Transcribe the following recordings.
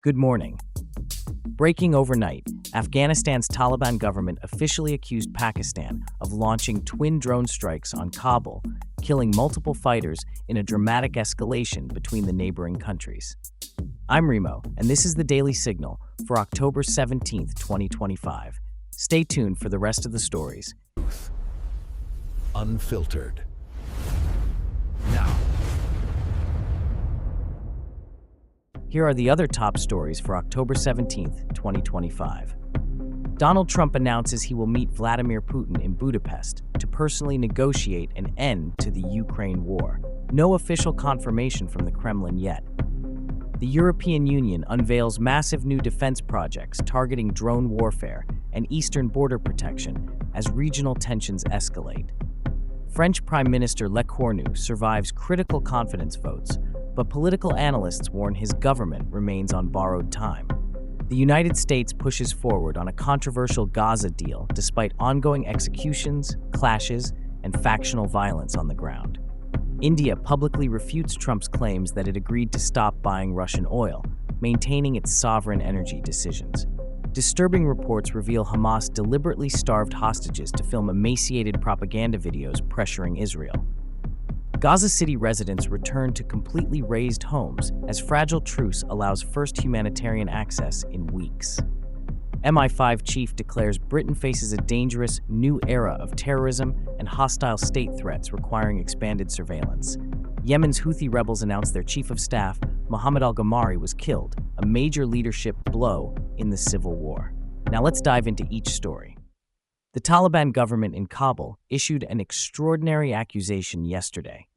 Good morning. Breaking overnight, Afghanistan's Taliban government officially accused Pakistan of launching twin drone strikes on Kabul, killing multiple fighters in a dramatic escalation between the neighboring countries. I'm Remo, and this is the Daily Signal for October 17th, 2025. Stay tuned for the rest of the stories. Unfiltered. Now, Here are the other top stories for October 17th, 2025. Donald Trump announces he will meet Vladimir Putin in Budapest to personally negotiate an end to the Ukraine war. No official confirmation from the Kremlin yet. The European Union unveils massive new defense projects targeting drone warfare and eastern border protection as regional tensions escalate. French Prime Minister Le Cornu survives critical confidence votes, but political analysts warn his government remains on borrowed time. The United States pushes forward on a controversial Gaza deal despite ongoing executions, clashes, and factional violence on the ground. India publicly refutes Trump's claims that it agreed to stop buying Russian oil, maintaining its sovereign energy decisions. Disturbing reports reveal Hamas deliberately starved hostages to film emaciated propaganda videos pressuring Israel. Gaza City residents return to completely razed homes as fragile truce allows first humanitarian access in weeks. MI5 chief declares Britain faces a dangerous new era of terrorism and hostile state threats requiring expanded surveillance. Yemen's Houthi rebels announced their chief of staff, Mohammed al-Ghamari, was killed, a major leadership blow in the civil war. Now let's dive into each story. The Taliban government in Kabul issued an extraordinary accusation yesterday.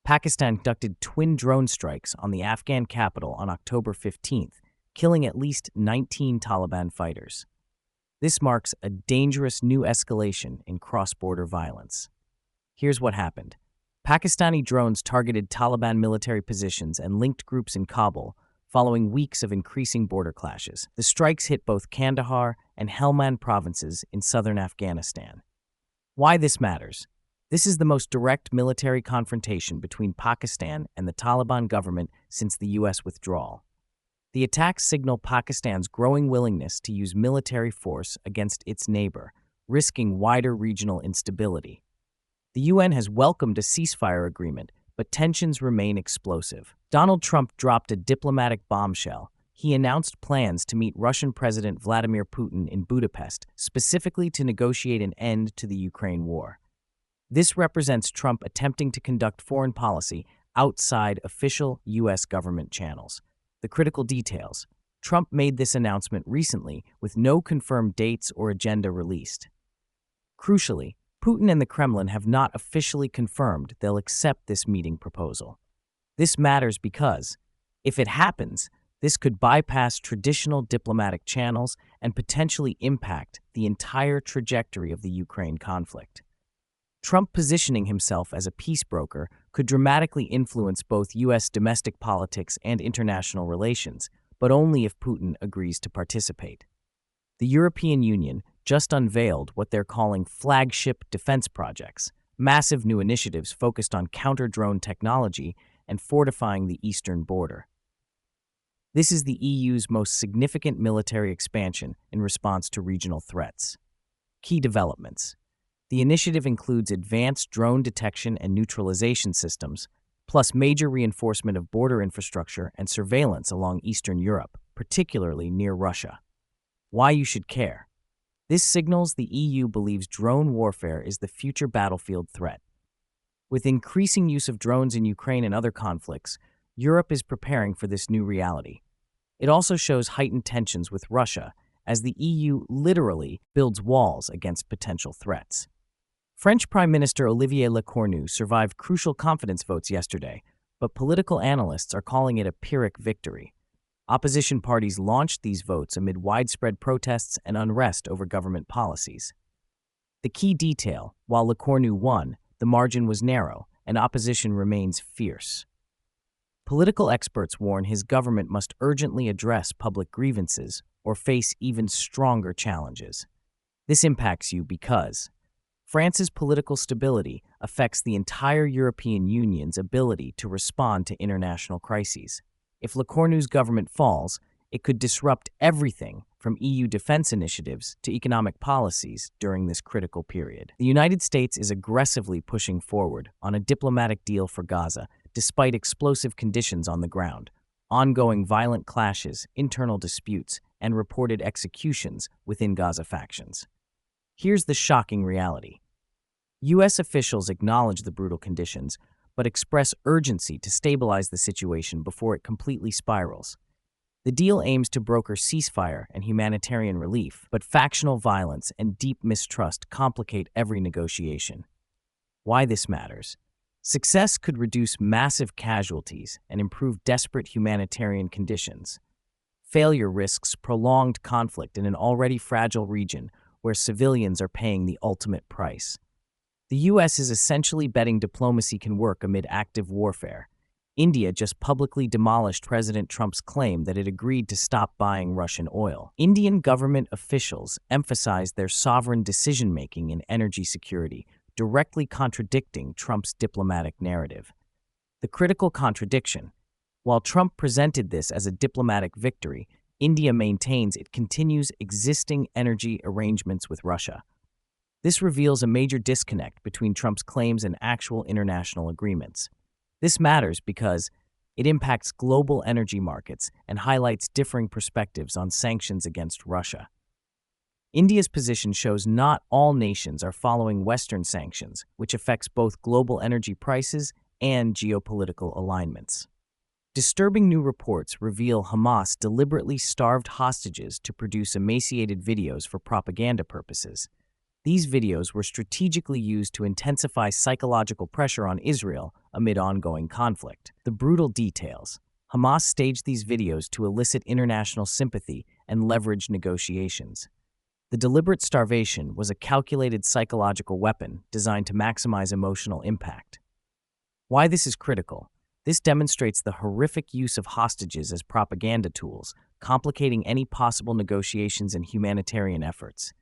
Pakistan conducted twin drone strikes on the Afghan capital on October 15th, killing at least 19 Taliban fighters. This marks a dangerous new escalation in cross-border violence. Here's what happened. Pakistani drones targeted Taliban military positions and linked groups in Kabul, following weeks of increasing border clashes. The strikes hit both Kandahar and Helmand provinces in southern Afghanistan. Why this matters? This is the most direct military confrontation between Pakistan and the Taliban government since the U.S. withdrawal. The attacks signal Pakistan's growing willingness to use military force against its neighbor, risking wider regional instability. The UN has welcomed a ceasefire agreement, but tensions remain explosive. Donald Trump dropped a diplomatic bombshell. He announced plans to meet Russian President Vladimir Putin in Budapest, specifically to negotiate an end to the Ukraine war. This represents Trump attempting to conduct foreign policy outside official U.S. government channels. The critical details. Trump made this announcement recently with no confirmed dates or agenda released. Crucially, Putin and the Kremlin have not officially confirmed they'll accept this meeting proposal. This matters because, if it happens, this could bypass traditional diplomatic channels and potentially impact the entire trajectory of the Ukraine conflict. Trump positioning himself as a peace broker could dramatically influence both U.S. domestic politics and international relations, but only if Putin agrees to participate. The European Union just unveiled what they're calling flagship defense projects, massive new initiatives focused on counter-drone technology and fortifying the eastern border. This is the EU's most significant military expansion in response to regional threats. Key developments. The initiative includes advanced drone detection and neutralization systems, plus major reinforcement of border infrastructure and surveillance along Eastern Europe, particularly near Russia. Why you should care. This signals the EU believes drone warfare is the future battlefield threat. With increasing use of drones in Ukraine and other conflicts, Europe is preparing for this new reality. It also shows heightened tensions with Russia, as the EU literally builds walls against potential threats. French Prime Minister Olivier Le Cornu survived crucial confidence votes yesterday, but political analysts are calling it a Pyrrhic victory. Opposition parties launched these votes amid widespread protests and unrest over government policies. The key detail, while Le Cornu won, the margin was narrow, and opposition remains fierce. Political experts warn his government must urgently address public grievances or face even stronger challenges. This impacts you because France's political stability affects the entire European Union's ability to respond to international crises. If Le Cornu's government falls, It could disrupt everything from EU defense initiatives to economic policies during this critical period. The United States is aggressively pushing forward on a diplomatic deal for Gaza, despite explosive conditions on the ground, ongoing violent clashes, internal disputes, and reported executions within Gaza factions. Here's the shocking reality. U.S. officials acknowledge the brutal conditions, but express urgency to stabilize the situation before it completely spirals. The deal aims to broker ceasefire and humanitarian relief, but factional violence and deep mistrust complicate every negotiation. Why this matters? Success could reduce massive casualties and improve desperate humanitarian conditions. Failure risks prolonged conflict in an already fragile region where civilians are paying the ultimate price. The U.S. is essentially betting diplomacy can work amid active warfare. India just publicly demolished President Trump's claim that it agreed to stop buying Russian oil. Indian government officials emphasized their sovereign decision-making in energy security, directly contradicting Trump's diplomatic narrative. The critical contradiction: while Trump presented this as a diplomatic victory, India maintains it continues existing energy arrangements with Russia. This reveals a major disconnect between Trump's claims and actual international agreements. This matters because it impacts global energy markets and highlights differing perspectives on sanctions against Russia. India's position shows not all nations are following Western sanctions, which affects both global energy prices and geopolitical alignments. Disturbing new reports reveal Hamas deliberately starved hostages to produce emaciated videos for propaganda purposes. These videos were strategically used to intensify psychological pressure on Israel amid ongoing conflict. The brutal details: Hamas staged these videos to elicit international sympathy and leverage negotiations. The deliberate starvation was a calculated psychological weapon designed to maximize emotional impact. Why this is critical: this demonstrates the horrific use of hostages as propaganda tools, complicating any possible negotiations and humanitarian efforts.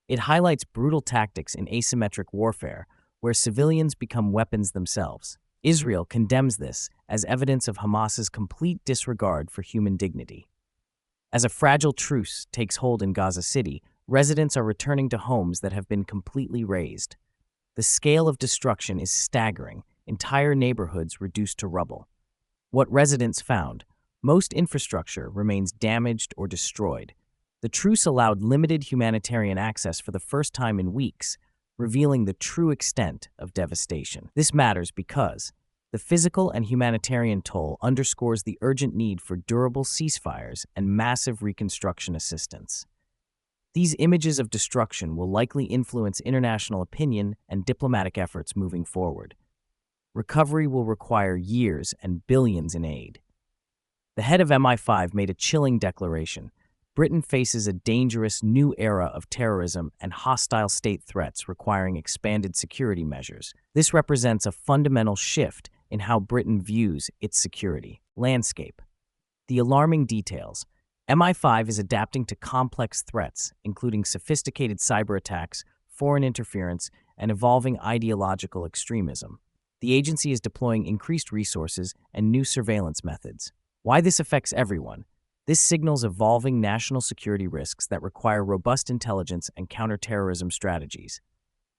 It highlights brutal tactics in asymmetric warfare, where civilians become weapons themselves. Israel condemns this as evidence of Hamas's complete disregard for human dignity. As a fragile truce takes hold in Gaza City, residents are returning to homes that have been completely razed. The scale of destruction is staggering, entire neighborhoods reduced to rubble. What residents found: most infrastructure remains damaged or destroyed. The truce allowed limited humanitarian access for the first time in weeks, revealing the true extent of devastation. This matters because the physical and humanitarian toll underscores the urgent need for durable ceasefires and massive reconstruction assistance. These images of destruction will likely influence international opinion and diplomatic efforts moving forward. Recovery will require years and billions in aid. The head of MI5 made a chilling declaration: Britain faces a dangerous new era of terrorism and hostile state threats requiring expanded security measures. This represents a fundamental shift in how Britain views its security landscape. The alarming details: MI5 is adapting to complex threats, including sophisticated cyber attacks, foreign interference, and evolving ideological extremism. The agency is deploying increased resources and new surveillance methods. Why this affects everyone: this signals evolving national security risks that require robust intelligence and counterterrorism strategies.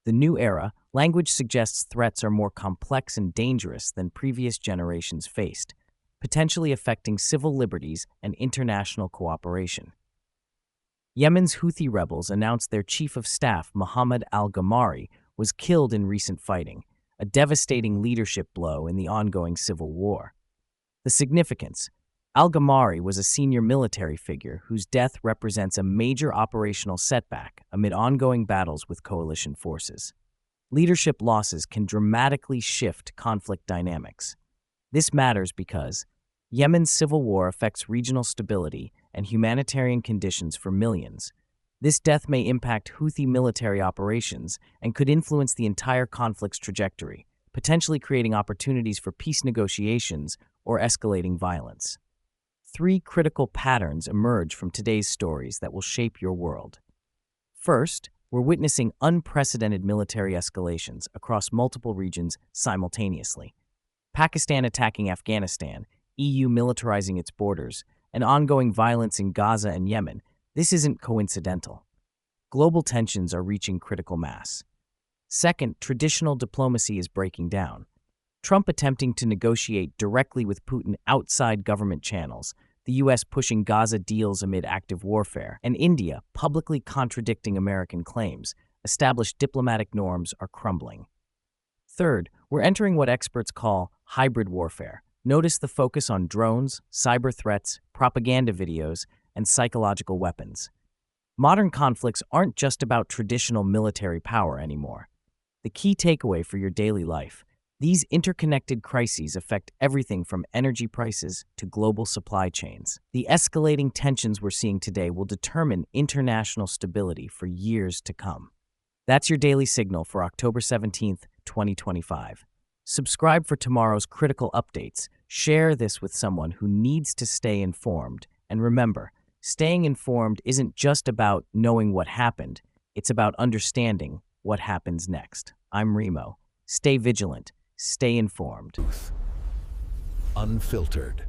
The new era language suggests threats are more complex and dangerous than previous generations faced, potentially affecting civil liberties and international cooperation. Yemen's Houthi rebels announced their chief of staff, Mohammed al-Ghamari, was killed in recent fighting, a devastating leadership blow in the ongoing civil war. The significance: al-Ghamari was a senior military figure whose death represents a major operational setback amid ongoing battles with coalition forces. Leadership losses can dramatically shift conflict dynamics. This matters because Yemen's civil war affects regional stability and humanitarian conditions for millions. This death may impact Houthi military operations and could influence the entire conflict's trajectory, potentially creating opportunities for peace negotiations or escalating violence. 3 critical patterns emerge from today's stories that will shape your world. First, we're witnessing unprecedented military escalations across multiple regions simultaneously. Pakistan attacking Afghanistan, EU militarizing its borders, and ongoing violence in Gaza and Yemen, this isn't coincidental. Global tensions are reaching critical mass. Second, traditional diplomacy is breaking down. Trump attempting to negotiate directly with Putin outside government channels, the U.S. pushing Gaza deals amid active warfare, and India publicly contradicting American claims, established diplomatic norms are crumbling. Third, we're entering what experts call hybrid warfare. Notice the focus on drones, cyber threats, propaganda videos, and psychological weapons. Modern conflicts aren't just about traditional military power anymore. The key takeaway for your daily life: these interconnected crises affect everything from energy prices to global supply chains. The escalating tensions we're seeing today will determine international stability for years to come. That's your daily signal for October 17th, 2025. Subscribe for tomorrow's critical updates. Share this with someone who needs to stay informed. And remember, staying informed isn't just about knowing what happened, it's about understanding what happens next. I'm Remo. Stay vigilant. Stay informed. Unfiltered.